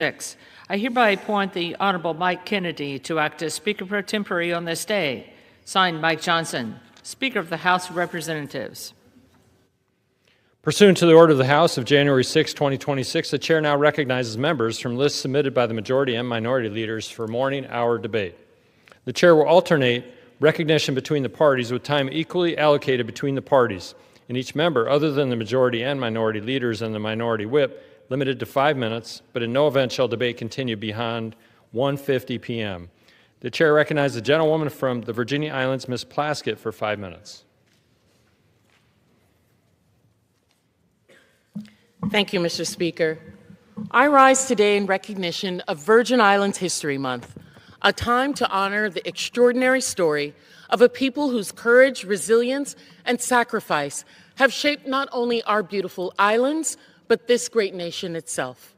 6. I hereby appoint the Honorable Mike Kennedy to act as Speaker pro tempore on this day. Signed, Mike Johnson, Speaker of the House of Representatives. Pursuant to the order of the House of January 6, 2026, the Chair now recognizes members from lists submitted by the majority and minority leaders for morning hour debate. The Chair will alternate recognition between the parties with time equally allocated between the parties, and each member, other than the majority and minority leaders and the minority whip, limited to 5 minutes, but in no event shall debate continue beyond 1:50 p.m. The Chair recognizes the gentlewoman from the Virginia Islands, Ms. Plaskett, for 5 minutes. Thank you, Mr. Speaker. I rise today in recognition of Virgin Islands History Month, a time to honor the extraordinary story of a people whose courage, resilience, and sacrifice have shaped not only our beautiful islands, but this great nation itself.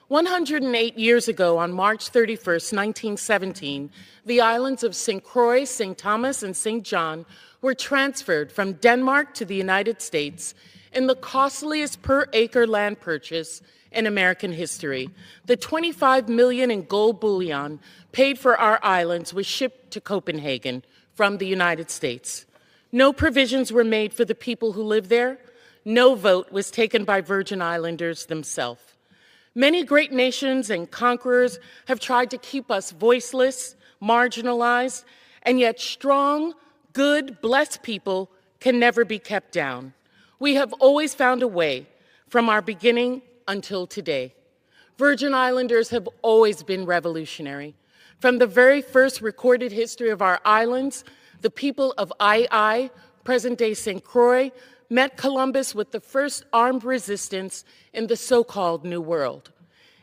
108 years ago, on March 31st, 1917, the islands of St. Croix, St. Thomas, and St. John were transferred from Denmark to the United States in the costliest per-acre land purchase in American history. The $25 million in gold bullion paid for our islands was shipped to Copenhagen from the United States. No provisions were made for the people who live there. No vote was taken by Virgin Islanders themselves. Many great nations and conquerors have tried to keep us voiceless, marginalized, and yet strong, good, blessed people can never be kept down. We have always found a way from our beginning until today. Virgin Islanders have always been revolutionary. From the very first recorded history of our islands, the people of II, present-day St. Croix, met Columbus with the first armed resistance in the so-called New World.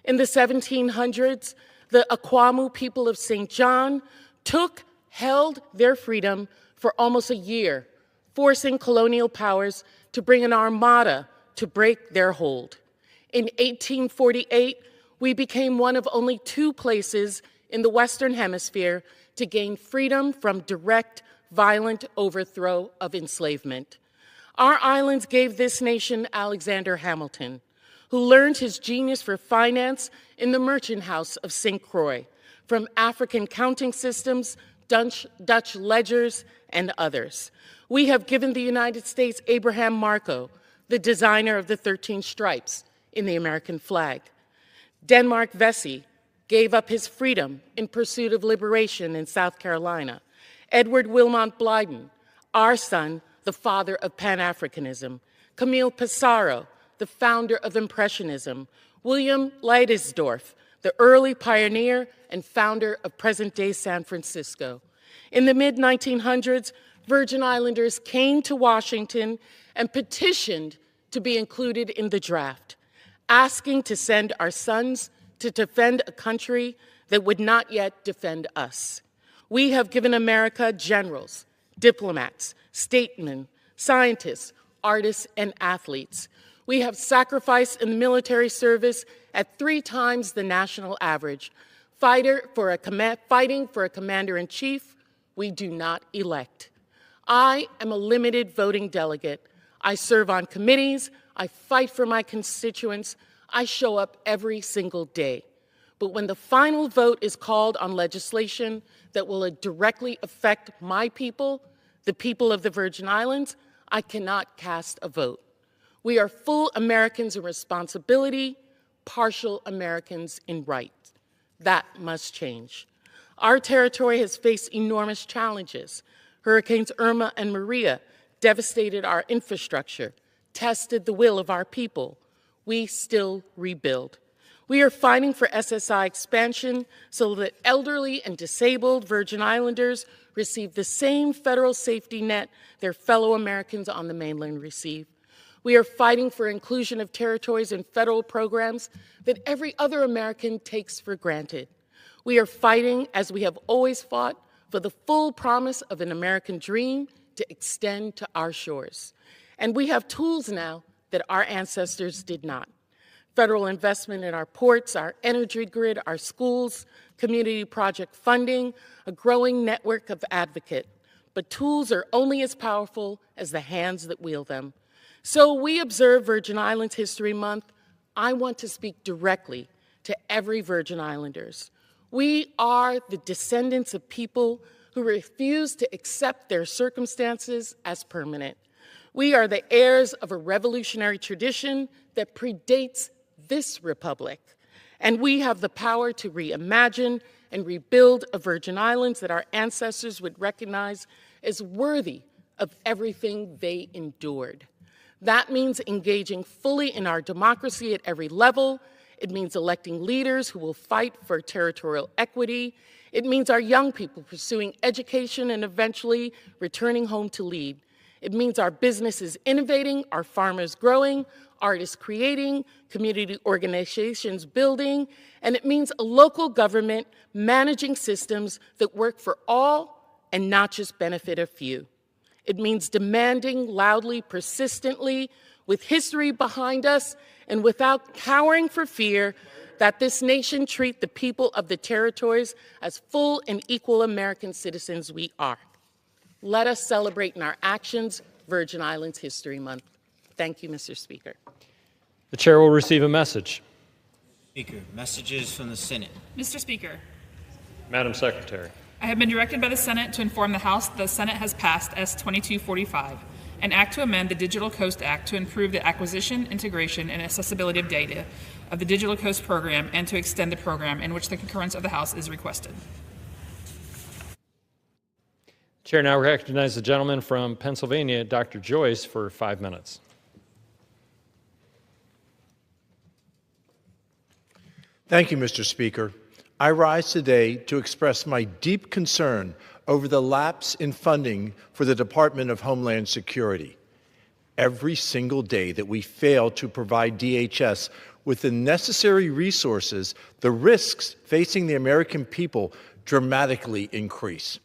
In the 1700s, the Aquamu people of St. John held their freedom for almost a year, forcing colonial powers to bring an armada to break their hold. In 1848, we became one of only 2 places in the Western Hemisphere to gain freedom from direct, violent overthrow of enslavement. Our islands gave this nation Alexander Hamilton, who learned his genius for finance in the merchant house of St. Croix, from African counting systems, Dutch ledgers, and others. We have given the United States Abraham Marco, the designer of the 13 stripes in the American flag. Denmark Vesey gave up his freedom in pursuit of liberation in South Carolina. Edward Wilmot Blyden, our son, the father of Pan-Africanism. Camille Pissarro, the founder of Impressionism. William Leidesdorff, the early pioneer and founder of present-day San Francisco. In the mid-1900s, Virgin Islanders came to Washington and petitioned to be included in the draft, asking to send our sons to defend a country that would not yet defend us. We have given America generals, diplomats, statesmen, scientists, artists, and athletes. We have sacrificed in military service at 3 times the national average. Fighting for a commander-in-chief we do not elect. I am a limited voting delegate. I serve on committees. I fight for my constituents. I show up every single day. But when the final vote is called on legislation that will directly affect my people, the people of the Virgin Islands, I cannot cast a vote. We are full Americans in responsibility, partial Americans in right. That must change. Our territory has faced enormous challenges. Hurricanes Irma and Maria devastated our infrastructure, tested the will of our people. We still rebuild. We are fighting for SSI expansion so that elderly and disabled Virgin Islanders receive the same federal safety net their fellow Americans on the mainland receive. We are fighting for inclusion of territories in federal programs that every other American takes for granted. We are fighting, as we have always fought, for the full promise of an American dream to extend to our shores. And we have tools now that our ancestors did not. Federal investment in our ports, our energy grid, our schools, community project funding, a growing network of advocates. But tools are only as powerful as the hands that wield them. So we observe Virgin Islands History Month. I want to speak directly to every Virgin Islanders. We are the descendants of people who refuse to accept their circumstances as permanent. We are the heirs of a revolutionary tradition that predates this republic, and we have the power to reimagine and rebuild a Virgin Islands that our ancestors would recognize as worthy of everything they endured. That means engaging fully in our democracy at every level. It means electing leaders who will fight for territorial equity. It means our young people pursuing education and eventually returning home to lead. It means our businesses innovating, our farmers growing, artists creating, community organizations building, and it means a local government managing systems that work for all and not just benefit a few. It means demanding loudly, persistently, with history behind us, and without cowering for fear, that this nation treat the people of the territories as full and equal American citizens we are. Let us celebrate in our actions Virgin Islands History Month. Thank you, Mr. Speaker. The chair will receive a message. Speaker, messages from the Senate. Mr. Speaker, Madam Secretary. I have been directed by the Senate to inform the House that the Senate has passed S-2245, an act to amend the Digital Coast Act to improve the acquisition, integration, and accessibility of data of the Digital Coast program and to extend the program, in which the concurrence of the House is requested. Chair now recognizes the gentleman from Pennsylvania, Dr. Joyce, for 5 minutes. Thank you, Mr. Speaker. I rise today to express my deep concern over the lapse in funding for the Department of Homeland Security. Every single day that we fail to provide DHS with the necessary resources, the risks facing the American people dramatically increase.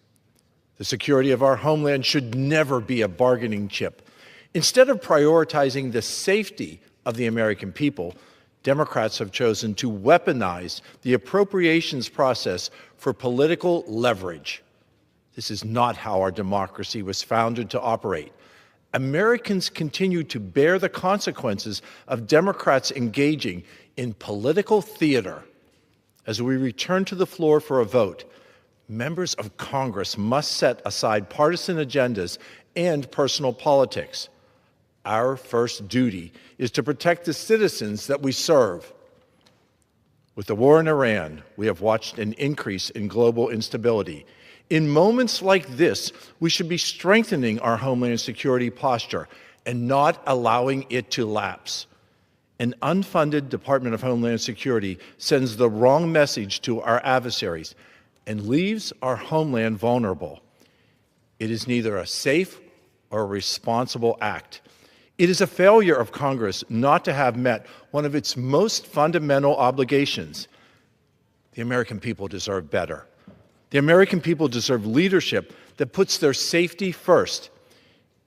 The security of our homeland should never be a bargaining chip. Instead of prioritizing the safety of the American people, Democrats have chosen to weaponize the appropriations process for political leverage. This is not how our democracy was founded to operate. Americans continue to bear the consequences of Democrats engaging in political theater. As we return to the floor for a vote, members of Congress must set aside partisan agendas and personal politics. Our first duty is to protect the citizens that we serve. With the war in Iran, we have watched an increase in global instability. In moments like this, we should be strengthening our homeland security posture and not allowing it to lapse. An unfunded Department of Homeland Security sends the wrong message to our adversaries and leaves our homeland vulnerable. It is neither a safe or a responsible act. It is a failure of Congress not to have met one of its most fundamental obligations. The American people deserve better. The American people deserve leadership that puts their safety first.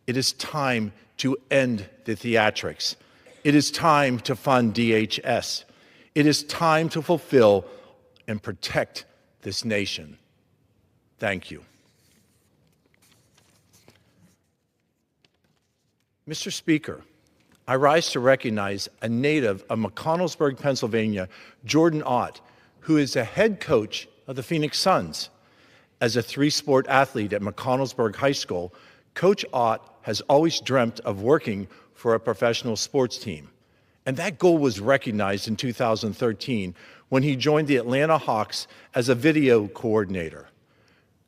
It is time to end the theatrics. It is time to fund DHS. It is time to fulfill and protect this nation. Thank you. Mr. Speaker, I rise to recognize a native of McConnellsburg, Pennsylvania, Jordan Ott, who is a head coach of the Phoenix Suns. As a three-sport athlete at McConnellsburg High School, Coach Ott has always dreamt of working for a professional sports team. And that goal was recognized in 2013 when he joined the Atlanta Hawks as a video coordinator.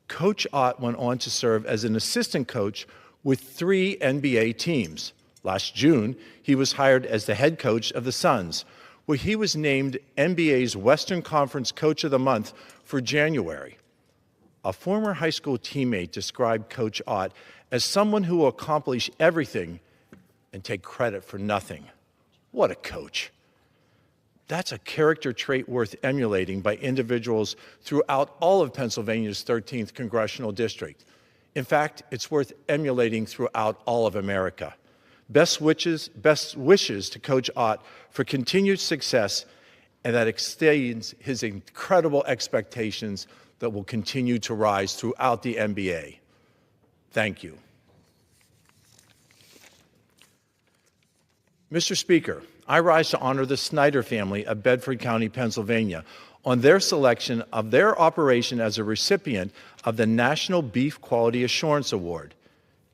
Coach Ott went on to serve as an assistant coach with 3 NBA teams. Last June, he was hired as the head coach of the Suns, where he was named NBA's Western Conference Coach of the Month for January. A former high school teammate described Coach Ott as someone who will accomplish everything and take credit for nothing. What a coach. That's a character trait worth emulating by individuals throughout all of Pennsylvania's 13th congressional district. In fact, it's worth emulating throughout all of America. Best wishes to Coach Ott for continued success, and that extends his incredible expectations that will continue to rise throughout the NBA. Thank you. Mr. Speaker, I rise to honor the Snyder family of Bedford County, Pennsylvania, on their selection of their operation as a recipient of the National Beef Quality Assurance Award.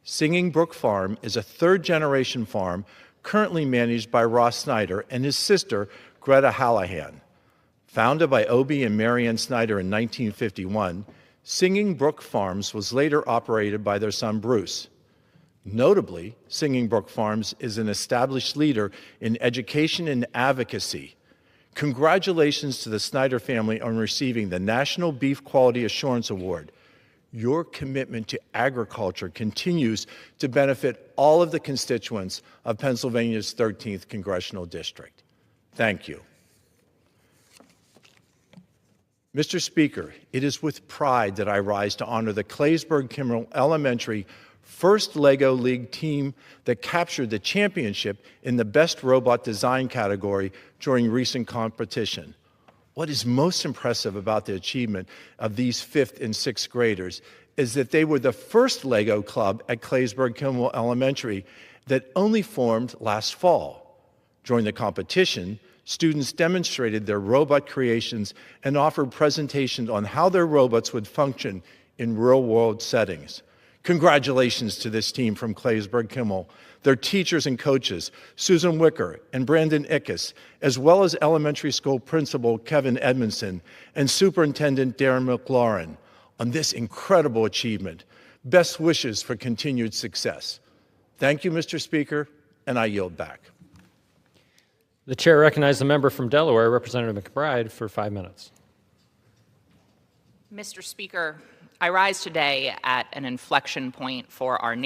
Singing Brook Farm is a third-generation farm currently managed by Ross Snyder and his sister, Greta Hallahan. Founded by Obie and Marianne Snyder in 1951, Singing Brook Farms was later operated by their son, Bruce. Notably, Singing Brook Farms is an established leader in education and advocacy. Congratulations to the Snyder family on receiving the National Beef Quality Assurance Award. Your commitment to agriculture continues to benefit all of the constituents of Pennsylvania's 13th Congressional District. Thank you. Mr. Speaker, it is with pride that I rise to honor the Claysburg-Kimmel Elementary first LEGO League team that captured the championship in the Best Robot Design category during recent competition. What is most impressive about the achievement of these 5th and 6th graders is that they were the first LEGO club at Claysburg-Kimmel Elementary that only formed last fall. During the competition, students demonstrated their robot creations and offered presentations on how their robots would function in real-world settings. Congratulations to this team from Claysburg-Kimmel, their teachers and coaches, Susan Wicker and Brandon Ickes, as well as elementary school principal Kevin Edmondson and Superintendent Darren McLaurin on this incredible achievement. Best wishes for continued success. Thank you, Mr. Speaker, and I yield back. The chair recognizes the member from Delaware, Representative McBride, for 5 minutes. Mr. Speaker, I rise today at an inflection point for our nation.